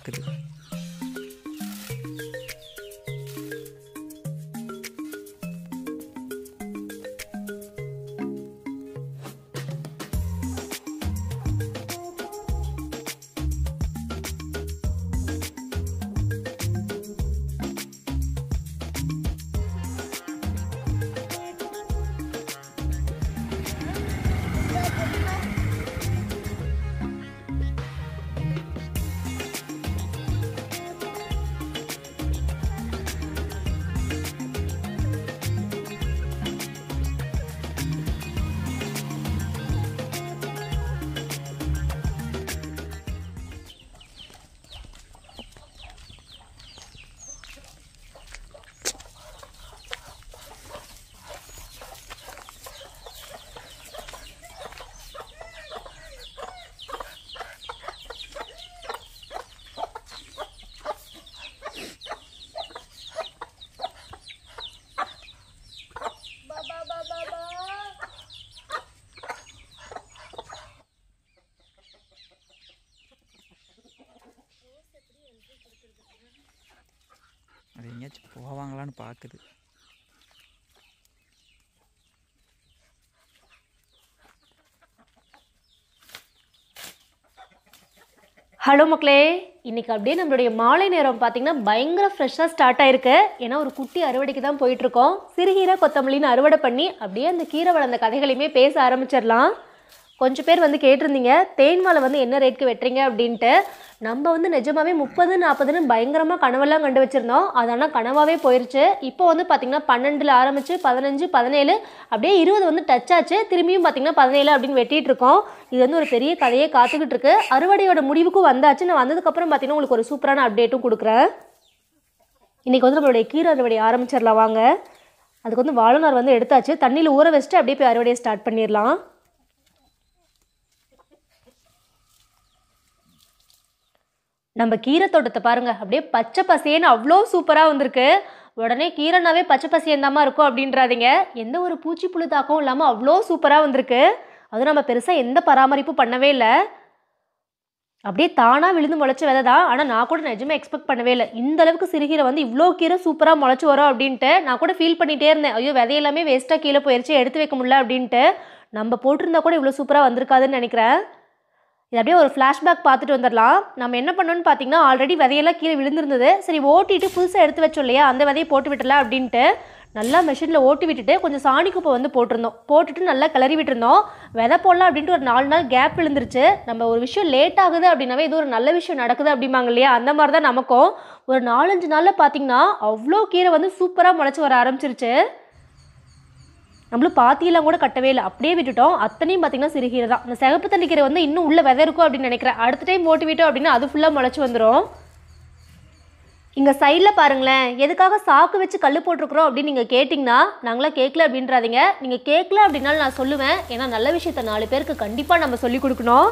பார்க்குது. அது எங்கேயாச்சும் போவாங்களான்னு பார்க்குது. ஹலோ மக்களே, இன்றைக்கி அப்படியே நம்மளுடைய மாலை நேரம் பார்த்திங்கன்னா பயங்கர ஃப்ரெஷ்ஷாக ஸ்டார்ட் ஆகிருக்கு. ஏன்னா ஒரு குட்டி அறுவடைக்கு தான் போயிட்டுருக்கோம். சிறுகீரை கொத்தமல்லின்னு அறுவடை பண்ணி அப்படியே அந்த கீரை வளர்ந்த கதைகளையுமே பேச ஆரம்பிச்சிடலாம். கொஞ்சம் பேர் வந்து கேட்டிருந்தீங்க தேன் வாழை வந்து என்ன ரேட்டுக்கு வெட்டுறீங்க அப்படின்ட்டு. நம்ம வந்து நிஜமாவே 30-40ன்னு பயங்கரமாக கனவெல்லாம் கண்டு வச்சுருந்தோம். அதனால் கனவாகவே போயிடுச்சு. இப்போ வந்து பார்த்திங்கன்னா 12ல் ஆரம்பித்து 15, 17 அப்படியே 20 வந்து டச் ஆச்சு. திரும்பியும் பார்த்திங்கன்னா 17 அப்படின்னு வெட்டிகிட்டு இருக்கோம். இது வந்து ஒரு பெரிய கதையே காத்துக்கிட்டு இருக்கு. அறுவடையோட முடிவுக்கும் வந்தாச்சு. நான் வந்ததுக்கப்புறம் பார்த்திங்கன்னா உங்களுக்கு ஒரு சூப்பரான அப்டேட்டும் கொடுக்குறேன். இன்றைக்கி வந்து நம்மளுடைய கீரை அறுவடை ஆரம்பிச்சிடலாம் வாங்க. அதுக்கு வந்து வாழைநார் வந்து எடுத்தாச்சு. தண்ணியில் ஊற வச்சுட்டு அப்படியே போய் அறுவடையை ஸ்டார்ட் பண்ணிடலாம். நம்ம கீரை தோட்டத்தை பாருங்கள், அப்படியே பச்சை பசேன்னு அவ்வளோ சூப்பராக வந்திருக்கு. உடனே கீரைனாவே பச்சை பசேந்தாமா இருக்கும் அப்படின்றாதீங்க. எந்த ஒரு பூச்சி புழு தாக்கம் இல்லாமல் அவ்வளோ சூப்பராக வந்திருக்கு. அதுவும் நம்ம பெருசாக எந்த பராமரிப்பும் பண்ணவே இல்லை. அப்படியே தானாக விழுந்து முளைச்சி விதை தான். ஆனால் நான் கூட நிஜமாக எக்ஸ்பெக்ட் பண்ணவே இல்லை இந்த அளவுக்கு சிறுகீரை வந்து இவ்வளோ கீரை சூப்பராக முளைச்சி வரும் அப்படின்ட்டு. நான் கூட ஃபீல் பண்ணிகிட்டே இருந்தேன், ஐயோ விதையெல்லாமே வேஸ்ட்டாக கீழே போயிடுச்சு, எடுத்து வைக்க முடியல அப்படின்ட்டு. நம்ம போட்டிருந்தா கூட இவ்வளோ சூப்பராக வந்திருக்காதுன்னு நினைக்கிறேன். இது அப்படியே ஒரு ஃப்ளாஷ்பேக் பார்த்துட்டு வந்துடலாம். நம்ம என்ன பண்ணோன்னு பார்த்தீங்கன்னா ஆல்ரெடி விதையெல்லாம் கீழே விழுந்திருந்தது. சரி ஓட்டிட்டு புதுசாக எடுத்து வச்சோம் இல்லையா, அந்த விதையை போட்டு விட்டுலாம் அப்படின்ட்டு நல்லா மெஷினில் ஓட்டி விட்டுட்டு கொஞ்சம் சாணி குப்பை வந்து போட்டிருந்தோம். போட்டுட்டு நல்லா கிளறி விட்டுருந்தோம். விதை போடலாம் அப்படின்ட்டு ஒரு 4 நாள் கேப் விழுந்துருச்சு. நம்ம ஒரு விஷயம் லேட் ஆகுது அப்படின்னாவே இது ஒரு நல்ல விஷயம் நடக்குது அப்படிம்பாங்க இல்லையா, அந்த மாதிரி தான் நமக்கும். ஒரு 4-5 நாளில் பார்த்தீங்கன்னா அவ்வளோ கீரை வந்து சூப்பராக முளைச்சி வர ஆரம்பிச்சிருச்சு. நம்மளும் பாத்தியெல்லாம் கூட கட்டவே இல்லை, அப்படியே விட்டுட்டோம். அத்தனையும் பார்த்திங்கன்னா சிறுகீரை தான். இந்த சிகப்பு தண்ணிக்கீரை வந்து இன்னும் உள்ள விதை இருக்கும் அப்படின்னு நினைக்கிறேன். அடுத்த டைம் போட்டு விட்டோம் அப்படின்னா அது ஃபுல்லாக முளைச்சி வந்துடும். இங்கே சைடில் பாருங்களேன், எதுக்காக சாக்கு வச்சு கல் போட்டிருக்கிறோம் அப்படின்னு நீங்கள் கேட்டிங்கன்னா நாங்களாம் கேட்கல அப்படின்றாதீங்க. நீங்கள் கேட்கல அப்படின்னாலும் நான் சொல்லுவேன். ஏன்னா நல்ல விஷயத்த 4 பேருக்கு கண்டிப்பாக நம்ம சொல்லிக் கொடுக்கணும்.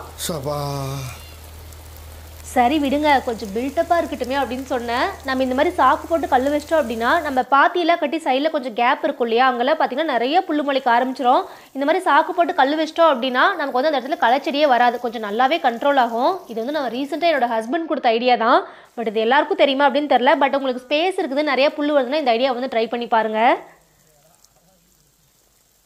சரி விடுங்க, கொஞ்சம் பில்டப்பாக இருக்கட்டுமே அப்படின்னு சொன்னேன். நம்ம இந்த மாதிரி சாக்கு போட்டு கல் வச்சிட்டோம் அப்படின்னா நம்ம பாத்தியெல்லாம் கட்டி சைடில் கொஞ்சம் கேப் இருக்கும் இல்லையா, அங்கெல்லாம் பார்த்தீங்கன்னா நிறைய புல் முளைக்க ஆரம்பிச்சிடும். இந்த மாதிரி சாக்கு போட்டு கல் வச்சிட்டோம் அப்படின்னா நமக்கு வந்து அந்த இடத்துல களைச்செடியே வராது, கொஞ்சம் நல்லாவே கண்ட்ரோல் ஆகும். இது வந்து நான் ரீசெண்டாக என்னோட ஹஸ்பண்ட் கொடுத்த ஐடியா தான். பட் இது எல்லாருக்கும் தெரியுமா அப்படின்னு தெரில. பட் உங்களுக்கு ஸ்பேஸ் இருக்குது, நிறைய புல் வருதுன்னா இந்த ஐடியா வந்து ட்ரை பண்ணி பாருங்கள்.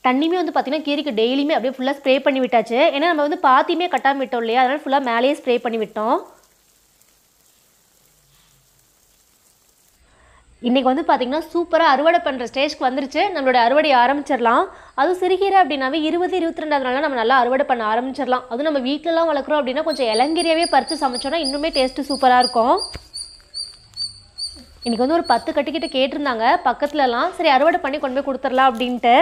தண்ணியுமே வந்து பார்த்திங்கன்னா கீரைக்கு டெய்லியுமே அப்படியே ஃபுல்லாக ஸ்ப்ரே பண்ணி விட்டாச்சு. ஏன்னா நம்ம வந்து பாத்தியுமே கட்டாமல் விட்டோம் இல்லையா, அதனால் ஃபுல்லாக மேலேயே ஸ்ப்ரே பண்ணி விட்டோம். இன்றைக்கி வந்து பார்த்திங்கன்னா சூப்பராக அறுவடை பண்ணுற ஸ்டேஜ்க்கு வந்துருச்சு. நம்மளோட அறுவடையை ஆரம்பிச்சிடலாம். அதுவும் சிறுகீரை அப்படின்னாவே 20-22 நாள் நம்ம நல்லா அறுவடை பண்ண ஆரம்பிச்சிடலாம். அதுவும் நம்ம வீட்டிலலாம் வளர்க்குறோம் அப்படின்னா கொஞ்சம் இளங்கீரையாகவே பறித்து சமைச்சோன்னா இன்னுமே டேஸ்ட்டு சூப்பராக இருக்கும். இன்றைக்கி வந்து ஒரு 10 கட்டிக்கிட்ட கேட்டிருந்தாங்க பக்கத்துலலாம். சரி அறுவடை பண்ணி கொண்டு போய் கொடுத்துடலாம் அப்படின்ட்டு.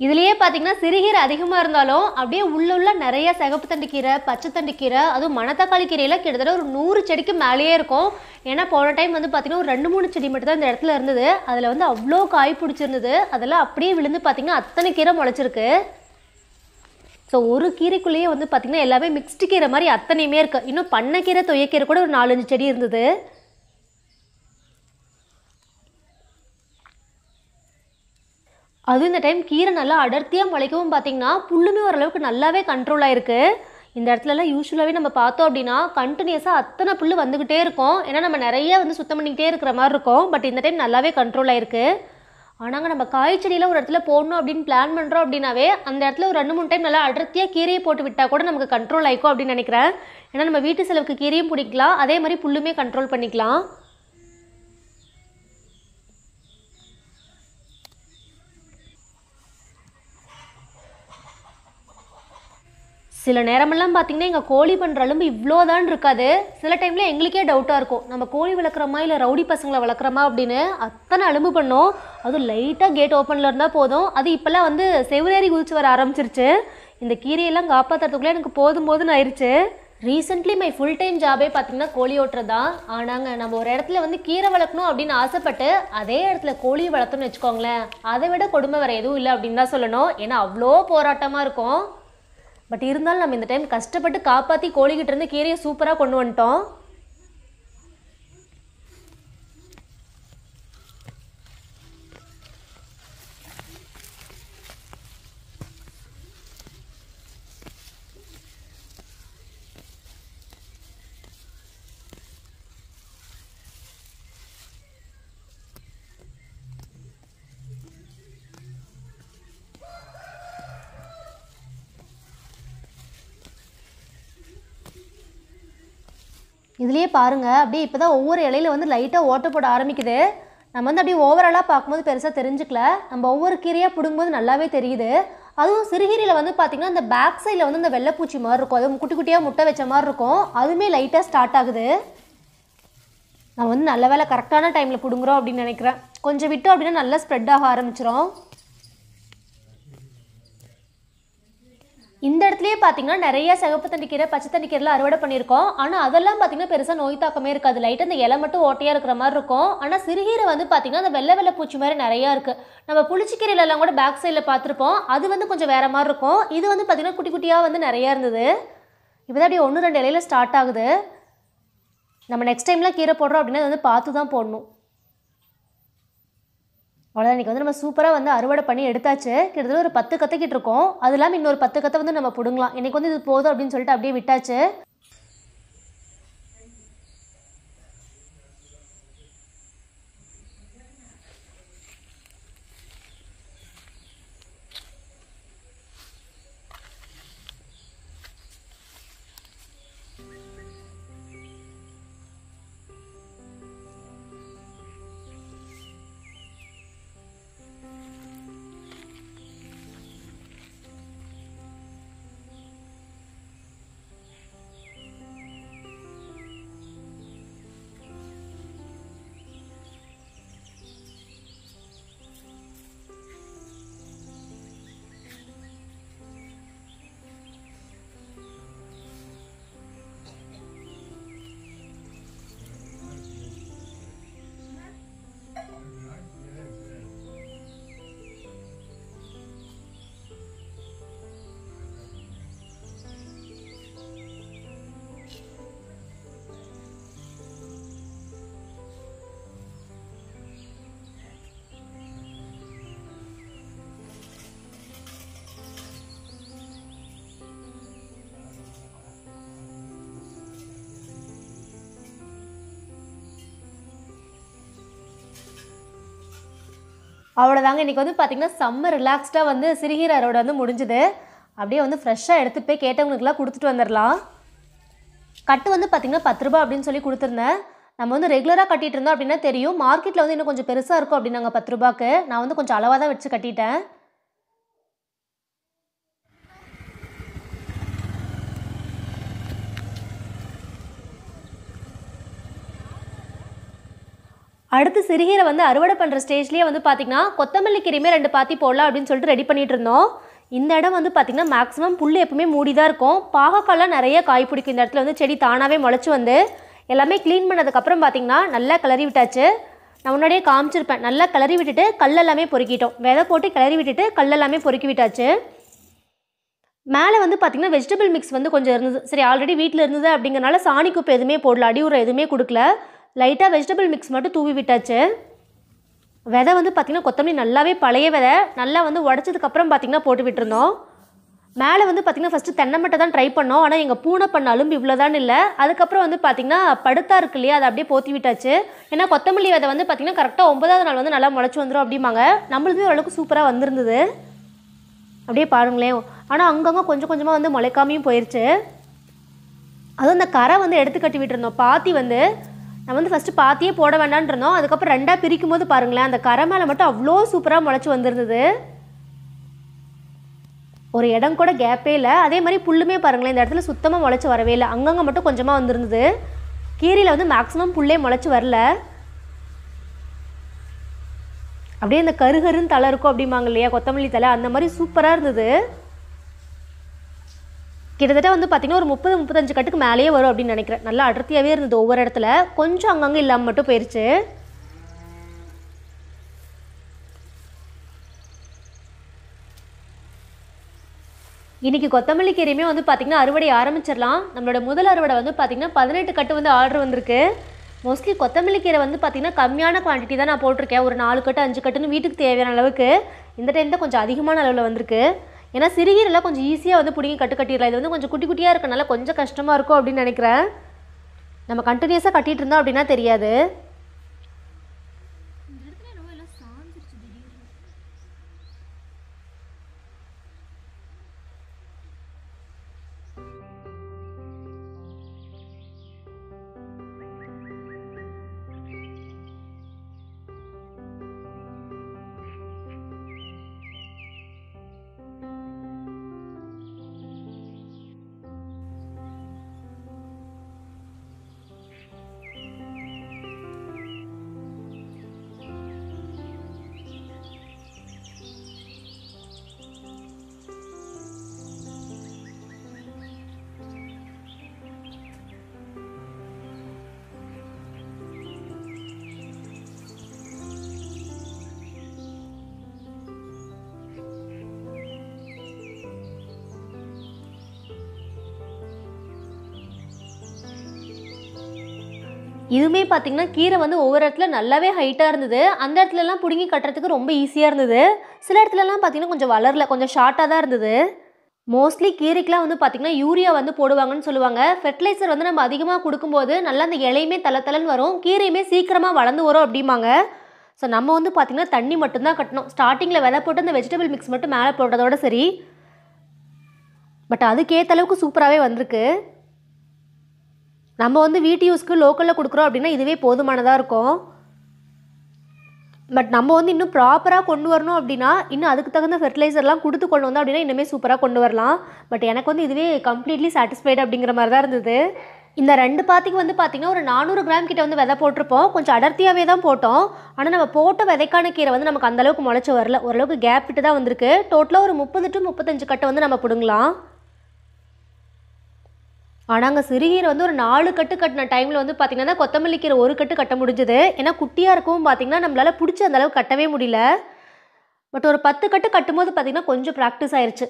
இதுலேயே பார்த்தீங்கன்னா சிறுகீரை அதிகமாக இருந்தாலும் அப்படியே உள்ள நிறைய சிகப்பு தண்டுக்கீரை, பச்சை தண்டுக்கீரை, அதுவும் மணத்தக்காளி கீரையெல்லாம் கிட்டத்தட்ட ஒரு 100 செடிக்கு மேலேயே இருக்கும். ஏன்னா போன டைம் வந்து பார்த்திங்கன்னா ஒரு 2-3 செடி மட்டும் தான் இந்த இடத்துல இருந்தது. அதில் வந்து அவ்வளோ காய் பிடிச்சிருந்தது. அதெல்லாம் அப்படியே விழுந்து பார்த்திங்கன்னா அத்தனை கீரை முளைச்சிருக்கு. ஸோ ஒரு கீரைக்குள்ளேயே வந்து பார்த்திங்கன்னா எல்லாமே மிக்ஸ்டு கீரை மாதிரி அத்தனையுமே இருக்குது. இன்னும் பண்ணைக்கீரை, தொய்யக்கீரை கூட ஒரு 4-5 செடி இருந்தது. அதுவும் இந்த டைம் கீரை நல்லா அடர்த்தியாக முளைக்கவும் பார்த்திங்கன்னா புல்லுமே ஓரளவுக்கு நல்லாவே கண்ட்ரோல் ஆகிருக்கு. இந்த இடத்துலலாம் யூஸ்வலாகவே நம்ம பார்த்தோம் அப்படின்னா கண்டினியூஸாக அத்தனை புல் வந்துக்கிட்டே இருக்கும். ஏன்னா நம்ம நிறைய வந்து சுத்தம் பண்ணிக்கிட்டே இருக்கிற மாதிரி இருக்கும். பட் இந்த டைம் நல்லாவே கண்ட்ரோல் ஆயிருக்கு. ஆனாங்க நம்ம காய்ச்செடியில் ஒரு இடத்துல போடணும் அப்படின்னு பிளான் பண்ணுறோம் அப்படின்னாவே அந்த இடத்துல ஒரு 2-3 டைம் நல்லா அடர்த்தியாக கீரையை போட்டு விட்டால் கூட நமக்கு கண்ட்ரோல் ஆகிக்கும் அப்படின்னு நினைக்கிறேன். ஏன்னா நம்ம வீட்டு செலவுக்கு கீரையும் பிடிக்கலாம், அதே மாதிரி புல்லுமே கண்ட்ரோல் பண்ணிக்கலாம். சில நேரமெல்லாம் பார்த்திங்கன்னா எங்கள் கோழி பண்ணுற அலும்பு இவ்வளோதான் இருக்காது. சில டைமில் எங்களுக்கே டவுட்டாக இருக்கும், நம்ம கோழி வளர்க்குறோமா இல்லை ரவுடி பசங்களை வளர்க்குறோமா அப்படின்னு. அத்தனை அலும்பு பண்ணோம். அதுவும் லைட்டாக கேட் ஓப்பனில் இருந்தால் போதும். அது இப்போல்லாம் வந்து செவ்வரேறி குதிச்சு வர ஆரம்பிச்சிருச்சு. இந்த கீரையெல்லாம் காப்பாற்றுறதுக்குள்ளே எனக்கு போதும்னு ஆயிடுச்சு. ரீசெண்ட்லி மை ஃபுல் டைம் ஜாபே பார்த்திங்கன்னா கோழி ஓட்டுறது தான். ஆனாங்க நம்ம ஒரு இடத்துல வந்து கீரை வளர்க்கணும் அப்படின்னு ஆசைப்பட்டு அதே இடத்துல கோழி வளர்த்தோன்னு வச்சுக்கோங்களேன், அதை விட கொடுமை வேறு எதுவும் இல்லை அப்படின்னு தான் சொல்லணும். ஏன்னா அவ்வளோ போராட்டமாக இருக்கும். பட் இருந்தாலும் நம்ம இந்த டைம் கஷ்டப்பட்டு காப்பாற்றி கோழிக்கிட்ட இருந்து கீரையை சூப்பராக கொண்டு வந்துட்டோம். இதுலேயே பாருங்கள், அப்படியே இப்போ தான் ஒவ்வொரு இலையில வந்து லைட்டாக ஓட்ட போட ஆரம்பிக்குது. நம்ம வந்து அப்படியே ஓவராலாக பார்க்கும்போது பெருசாக தெரிஞ்சுக்கல. நம்ம ஒவ்வொரு கீரையாக பிடுங்கும்போது நல்லாவே தெரியுது. அதுவும் சிறுகீரையில் வந்து பார்த்திங்கன்னா அந்த பேக் சைடில் வந்து இந்த வெள்ளைப்பூச்சி மாதிரி இருக்கும், அதுவும் குட்டி குட்டியாக முட்டை வச்ச மாதிரி இருக்கும். அதுவுமே லைட்டாக ஸ்டார்ட் ஆகுது. நான் வந்து நல்ல வேலை கரெக்டான டைமில் பிடுங்குறோம் அப்படின்னு நினைக்கிறேன். கொஞ்சம் விட்டோம் அப்படின்னா நல்லா ஸ்ப்ரெட் ஆக ஆரம்பிச்சிடும். இந்த இடத்துலையே பார்த்தீங்கன்னா நிறைய சிகப்பு தண்டிக்கீரை, பச்சை தண்டிக்கீரைலாம் அறுவடை பண்ணியிருக்கோம். ஆனால் அதெல்லாம் பார்த்தீங்கன்னா பெருசாக நோய் தாக்கமே இருக்காது. லைட்டாக அந்த இலை மட்டும் ஓட்டையாக இருக்கிற மாதிரி இருக்கும். ஆனால் சிறுகீரை வந்து பார்த்தீங்கன்னா அந்த வெள்ளை பூச்சி மாதிரி நிறையா இருக்குது. நம்ம புளிச்சிக்கீரையிலலாம் கூட பேக் சைடில் பார்த்துருப்போம். அது வந்து கொஞ்சம் வேறு மாதிரி இருக்கும். இது வந்து பார்த்திங்கன்னா குட்டி குட்டியாக வந்து நிறையா இருந்தது. இப்போ தான் அப்படியே 1-2 இலையில ஸ்டார்ட் ஆகுது. நம்ம நெக்ஸ்ட் டைம்லாம் கீரை போடுறோம் அப்படின்னா அதை வந்து பார்த்து தான் போடணும். அவ்வளோதான். இன்றைக்கி வந்து நம்ம சூப்பராக வந்து அறுவடை பண்ணி எடுத்தாச்சு. கிட்டத்தட்ட ஒரு 10 கற்றுக்கிட்டு இருக்கோம். அது இல்லாமல் இன்னொரு 10 கத்தை வந்து நம்ம பிடுங்கலாம். இன்றைக்கி வந்து இது போதும் அப்படின்னு சொல்லிட்டு அப்படியே விட்டாச்சு. அவ்வளோதாங்க. இன்றைக்கி வந்து பார்த்திங்கன்னா செம்ம ரிலாக்ஸ்டாக வந்து சிறுகீரை அறுவடை வந்து முடிஞ்சுது. அப்படியே வந்து ஃப்ரெஷ்ஷாக எடுத்துகிட்டு போய் கேட்டவங்களுக்குலாம் கொடுத்துட்டு வந்துடலாம். கட்டு வந்து பார்த்திங்கன்னா 10 ரூபா அப்படின்னு சொல்லி கொடுத்துருந்தேன். நம்ம வந்து ரெகுலராக கட்டிகிட்டு இருந்தோம் அப்படின்னா தெரியும். மார்க்கெட்டில் வந்து இன்னும் கொஞ்சம் பெருசாக இருக்கும் அப்படின்னாங்க 10 ரூபாய்க்கு. நான் வந்து கொஞ்சம் அளவாக தான் வச்சு கட்டிட்டேன். அடுத்து சிறுகீரை வந்து அறுவடை பண்ணுற ஸ்டேஜ்லேயே வந்து பார்த்திங்கன்னா கொத்தமல்லி கீரையுமே 2 பாத்தி போடலாம் அப்படின்னு சொல்லிட்டு ரெடி பண்ணிகிட்டு இருந்தோம். இந்த இடம் வந்து பார்த்திங்கன்னா மேக்ஸிமம் புல் எப்பவுமே மூடி தான் இருக்கும். பாகக்காலாம் நிறைய காய் பிடிக்கும். இந்த இடத்துல வந்து செடி தானாகவே முளைச்சி வந்து எல்லாமே க்ளீன் பண்ணதுக்கப்புறம் பார்த்திங்கன்னா நல்லா கிளறி விட்டாச்சு. நான் முன்னாடியே காமிச்சிருப்பேன். நல்லா கிளறி விட்டுட்டு கல்லெல்லாமே பொறுக்கிட்டோம். விதை போட்டு கிளறி விட்டுட்டு கல்லெல்லாமே பொறுக்கி விட்டாச்சு. மேலே வந்து பார்த்திங்கன்னா வெஜிடபிள் மிக்ஸ் வந்து கொஞ்சம் இருந்தது. சரி, ஆல்ரெடி வீட்டில் இருந்தது அப்படிங்கிறனால சாணி குப்பை எதுவுமே போடல, அடி உரம் எதுவுமே கொடுக்கல. லைட்டாக வெஜிடபிள் மிக்ஸ் மட்டும் தூவி விட்டாச்சு. விதை வந்து பார்த்திங்கன்னா கொத்தமல்லி நல்லாவே பழைய விதை, நல்லா வந்து உடச்சதுக்கப்புறம் பார்த்திங்கன்னா போட்டு விட்டுருந்தோம். மேலே வந்து பார்த்திங்கன்னா ஃபஸ்ட்டு தென்னை மட்டை தான் ட்ரை பண்ணோம். ஆனால் எங்கள் பூனை பண்ண அலும்பு இவ்வளோதான் இல்லை. அதுக்கப்புறம் வந்து பார்த்திங்கன்னா படுத்தா இருக்கு இல்லையா, அதை அப்படியே போற்றி விட்டாச்சு. ஏன்னா கொத்தமல்லி விதை வந்து பார்த்திங்கன்னா கரெக்டாக 9வது நாள் வந்து நல்லா முளைச்சி வந்துடும் அப்படிம்பாங்க. நம்மளுமே ஓரளவுக்கு சூப்பராக வந்திருந்தது. அப்படியே பாருங்களேன். ஆனால் அங்கங்கே கொஞ்சம் கொஞ்சமாக வந்து முளைக்காமையும் போயிடுச்சு. அதுவும் அந்த கரை வந்து எடுத்து கட்டி விட்டுருந்தோம். பாத்தி வந்து நம்ம வந்து ஃபஸ்ட்டு பாத்தியே போட வேண்டான்னு இருந்தோம். அதுக்கப்புறம் 2ஆக பிரிக்கும் போது பாருங்களேன், அந்த கரை மேலே மட்டும் அவ்வளோ சூப்பராக முளைச்சி வந்திருந்தது. ஒரு இடம் கூட கேப்பே இல்லை. அதே மாதிரி புல்லுமே பாருங்களேன், இந்த இடத்துல சுத்தமாக முளைச்சி வரவே இல்லை. அங்கங்கே மட்டும் கொஞ்சமாக வந்துருந்தது. கீரையில் வந்து மேக்ஸிமம் புல்லே முளைச்சி வரல. அப்படியே இந்த கருகருன்னு தலை இருக்கும் அப்படிம்பாங்க இல்லையா, கொத்தமல்லி தலை, அந்த மாதிரி சூப்பராக இருந்தது. கிட்டத்தட்ட வந்து பார்த்திங்கன்னா ஒரு 30-35 கட்டுக்கு மேலேயே வரும் அப்படின்னு நினைக்கிறேன். நல்லா அடர்த்தியாகவே இருந்தது ஒவ்வொரு இடத்துல. கொஞ்சம் அங்கங்கே இல்லாமல் மட்டும் போயிடுச்சு. இன்றைக்கி கொத்தமல்லி கீரையுமே வந்து பார்த்திங்கன்னா அறுவடை ஆரம்பிச்சிடலாம். நம்மளோட முதல் அறுவடை வந்து பார்த்திங்கன்னா 18 கட்டு வந்து ஆர்டர் வந்திருக்கு. மோஸ்ட்லி கொத்தமல்லி கீரை வந்து பார்த்திங்கன்னா கம்மியான குவான்டிட்டி தான் நான் போட்டிருக்கேன். ஒரு 4 கட்டு 5 கட்டுன்னு வீட்டுக்கு தேவையான அளவுக்கு. இந்த டைம் தான் கொஞ்சம் அதிகமான அளவில் வந்திருக்கு. ஏன்னா சிறுகீரெல்லாம் கொஞ்சம் ஈஸியாக வந்து பிடிங்கி கட்டிடலாம். இது வந்து கொஞ்சம் குட்டி குட்டியாக இருக்கனால கொஞ்சம் கஷ்டமாக இருக்கும் அப்படின்னு நினைக்கிறேன். நம்ம கண்டினியூஸாக கட்டிகிட்டு இருந்தோம் அப்படின்னா தெரியாது. இதுவுமே பார்த்திங்கன்னா கீரை வந்து ஒவ்வொரு இடத்துல நல்லாவே ஹைட்டாக இருந்தது. அந்த இடத்துலலாம் பிடுங்கி கட்டுறதுக்கு ரொம்ப ஈஸியாக இருந்தது. சில இடத்துலலாம் பார்த்திங்கன்னா கொஞ்சம் வளரல, கொஞ்சம் ஷார்ட்டாக தான் இருந்தது. மோஸ்ட்லி கீரைக்கெலாம் வந்து பார்த்திங்கன்னா யூரியா வந்து போடுவாங்கன்னு சொல்லுவாங்க. ஃபெர்டிலைசர் வந்து நம்ம அதிகமாக கொடுக்கும்போது நல்லா அந்த இலையுமே தளன்னு வரும், கீரையுமே சீக்கிரமாக வளர்ந்து வரும் அப்படிம்பாங்க. ஸோ நம்ம வந்து பார்த்திங்கன்னா தண்ணி மட்டும்தான் கட்டணும். ஸ்டார்டிங்கில் விதை போட்டு அந்த வெஜிடபிள் மிக்ஸ் மட்டும் மேலே போடுறதோட சரி. பட் அதுக்கேற்ற அளவுக்கு சூப்பராகவே வந்திருக்கு. நம்ம வந்து வீட்டு யூஸ்க்கு லோக்கலில் கொடுக்குறோம் அப்படின்னா இதுவே போதுமானதாக இருக்கும். பட் நம்ம வந்து இன்னும் ப்ராப்பராக கொண்டு வரணும் அப்படின்னா இன்னும் அதுக்கு தகுந்த ஃபெர்டிலைசர்லாம் கொடுத்து கொண்டு வந்தோம் அப்படின்னா இன்னுமே சூப்பராக கொண்டு வரலாம். பட் எனக்கு வந்து இதுவே கம்ப்ளீட்லி சாட்டிஸ்ஃபைடு அப்படிங்கிற மாதிரி தான் இருந்தது. இந்த 2 பாத்திக்கு வந்து பார்த்திங்கன்னா ஒரு 400 கிராம் கிட்ட வந்து விதை போட்டிருப்போம். கொஞ்சம் அடர்த்தியாகவே தான் போட்டோம். ஆனால் நம்ம போட்ட விதைக்கான கீரை வந்து நமக்கு அந்தளவுக்கு முளைச்சி வரல. ஓரளவுக்கு கேப் விட்டு தான் வந்திருக்கு. டோட்டலாக ஒரு 30 to 35 கட்டை வந்து நம்ம பிடுங்கலாம். ஆனால் அங்கே சிறுகீரை வந்து ஒரு 4 கட்டு கட்டின டைமில் வந்து பார்த்திங்கன்னா கொத்தமல்லி கீரை 1 கட்டு கட்ட முடிஞ்சுது. ஏன்னா குட்டியாக இருக்கவும் பார்த்திங்கன்னா நம்மளால் பிடிச்சி அந்தளவுக்கு கட்டவே முடியல. பட் ஒரு 10 கட்டு கட்டும்போது பார்த்திங்கன்னா கொஞ்சம் ப்ராக்டிஸ் ஆயிடுச்சு.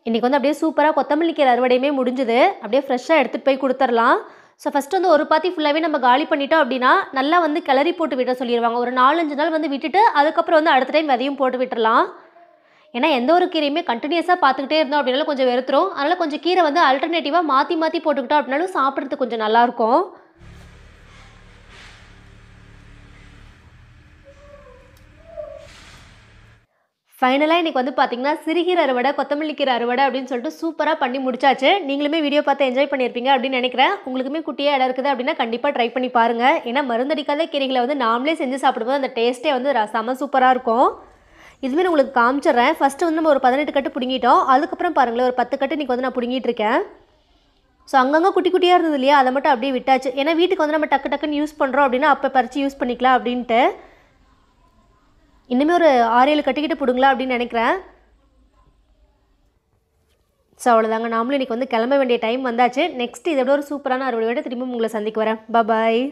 இன்றைக்கி வந்து அப்படியே சூப்பராக கொத்தமல்லி கீரை அறுவடையுமே முடிஞ்சுது. அப்படியே ஃப்ரெஷ்ஷாக எடுத்துகிட்டு போய் கொடுத்துர்லாம். ஸோ ஃபஸ்ட்டு வந்து ஒரு பாத்தி ஃபுல்லாகவே நம்ம காலி பண்ணிட்டோம் அப்படின்னா நல்லா வந்து கிளறி போட்டு விட சொல்லிடுவாங்க. ஒரு 4-5 நாள் வந்து விட்டுட்டு அதுக்கப்புறம் வந்து அடுத்த டைம் விதையும் போட்டு விட்டுறலாம். ஏன்னா எந்த ஒரு கீரையுமே கண்டினியூஸாக பார்த்துக்கிட்டே இருந்தோம் அப்படின்னாலும் கொஞ்சம் வெறுத்துரும். அதனால் கொஞ்சம் கீரை வந்து ஆல்டர்னேட்டிவாக மாற்றி மாற்றி போட்டுக்கிட்டோம் அப்படின்னாலும் சாப்பிட்றதுக்கு கொஞ்சம் நல்லாயிருக்கும். ஃபைனலாக இன்றைக்கி வந்து பார்த்திங்கன்னா சிறுகீரை அறுவடை, கொத்தமல்லி கீரை அறுவடை அப்படின்னு சொல்லிட்டு சூப்பராக பண்ணி முடிச்சாச்சு. நீங்களுமே வீடியோ பார்த்து என்ஜாய் பண்ணியிருப்பீங்க அப்படின்னு நினைக்கிறேன். உங்களுக்குமே குட்டியாக இடம் இருக்குது அப்படின்னா கண்டிப்பாக ட்ரை பண்ணி பாருங்கள். ஏன்னா மருந்தடிக்காத கீரைகளை வந்து நாமளே செஞ்சு சாப்பிடும்போது அந்த டேஸ்ட்டே வந்து செம சூப்பராக இருக்கும். இதுமாரி உங்களுக்கு காமிச்சிட்றேன். ஃபஸ்ட்டு வந்து நம்ம ஒரு 18 கட்டு பிடுங்கிட்டோம். அதுக்கப்புறம் பாருங்களேன் ஒரு 10 கட்டு இன்றைக்கி வந்து நான் பிடுங்கிட்டு இருக்கேன். ஸோ அங்கங்கே குட்டி குட்டியாக இருந்தது இல்லையா, அதை மட்டும் அப்படியே விட்டாச்சு. ஏன்னா வீட்டுக்கு வந்து நம்ம டக்கு டக்குன்னு யூஸ் பண்ணுறோம் அப்படின்னா அப்போ பறித்து யூஸ் பண்ணிக்கலாம் அப்படின்ட்டு. இன்னுமே ஒரு 6-7 கட்டிக்கிட்டு பிடுங்கலாம் அப்படின்னு நினைக்கிறேன். ஸோ அவ்வளோதாங்க, நாமளும் இன்றைக்கி வந்து கிளம்ப வேண்டிய டைம் வந்தாச்சு. நெக்ஸ்ட் இதை விட ஒரு சூப்பரான அறுவடையோட திரும்ப உங்களை சந்திக்க வரேன். பாய்.